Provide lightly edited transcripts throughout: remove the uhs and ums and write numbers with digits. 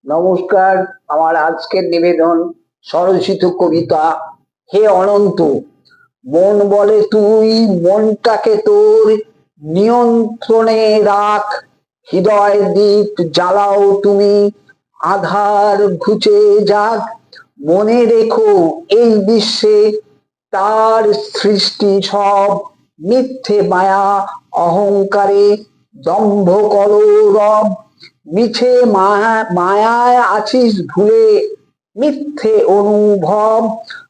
নমস্কার। আমার আজকের নিবেদন স্বরচিত কবিতা হে অনন্ত। মন বলে তুই মনটাকে তোর নিয়ন্ত্রণে রাখ, হৃদয় দীপ জ্বালাও তুমি, আধার ঘুচে যাক। মনে রেখো এই বিশ্বে তার সৃষ্টি সব মিথ্যে মায়া অহংকারে দম্ভ কলরব। মিছে মায়ায় আছিস ভুলে, মিথ্যে অনুভব।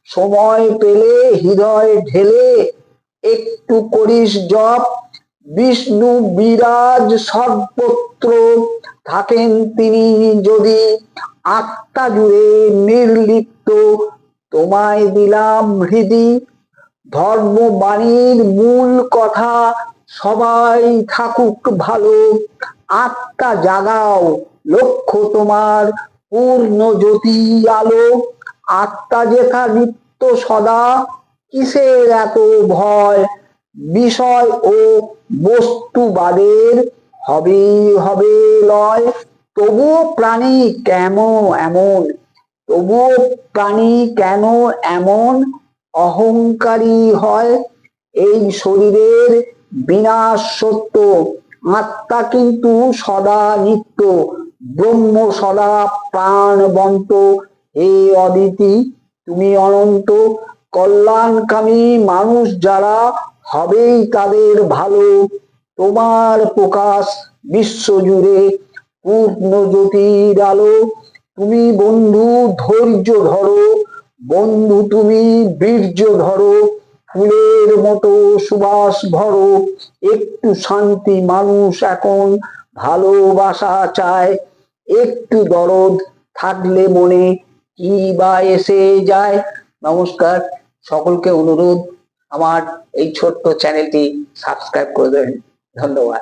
সময় পেলে হৃদয় ঢেলে একটু করিস জপ। বিষ্ণু বিরাজ সর্বত্র, থাকেন তিনি যদি আত্মা জুড়ে নির্লিপ্ত। তোমায় দিলাম হৃদি ধর্মবাণীর মূল কথা, সবাই থাকুক ভালো। আত্মা জাগাও, লক্ষ্য তোমার পূর্ণ জ্যোতি আলো। আত্মা যেথা নিত্য সদা, কিসের এত ভয়? বিষয় ও বস্তুবাদের হবে হবে লয়। তবুও প্রাণী কেন এমন, তবুও প্রাণী কেন এমন অহংকারী হয়? এই শরীরের বিনাশ সত্য, আত্মা কিন্তু সদা নিত্য। ব্রহ্ম সদা প্রাণবন্ত। হে অদিতি তুমি অনন্ত। কল্যাণকামী মানুষ যারা, হবেই তাদের ভালো। তোমার প্রকাশ বিশ্বজুড়ে পূর্ণ জ্যোতির আলো। তুমি বন্ধু ধৈর্য ধরো, বন্ধু তুমি বীর্য ধরো। ফুলের মতো সুবাস ভরো, একটু শান্তি মানুষ এখন ভালোবাসা চায়। একটু দরদ থাকলে মনে কি বা এসে যায়। নমস্কার। সকলকে অনুরোধ আমার এই ছোট্ট চ্যানেলটি সাবস্ক্রাইব করে দেবেন। ধন্যবাদ।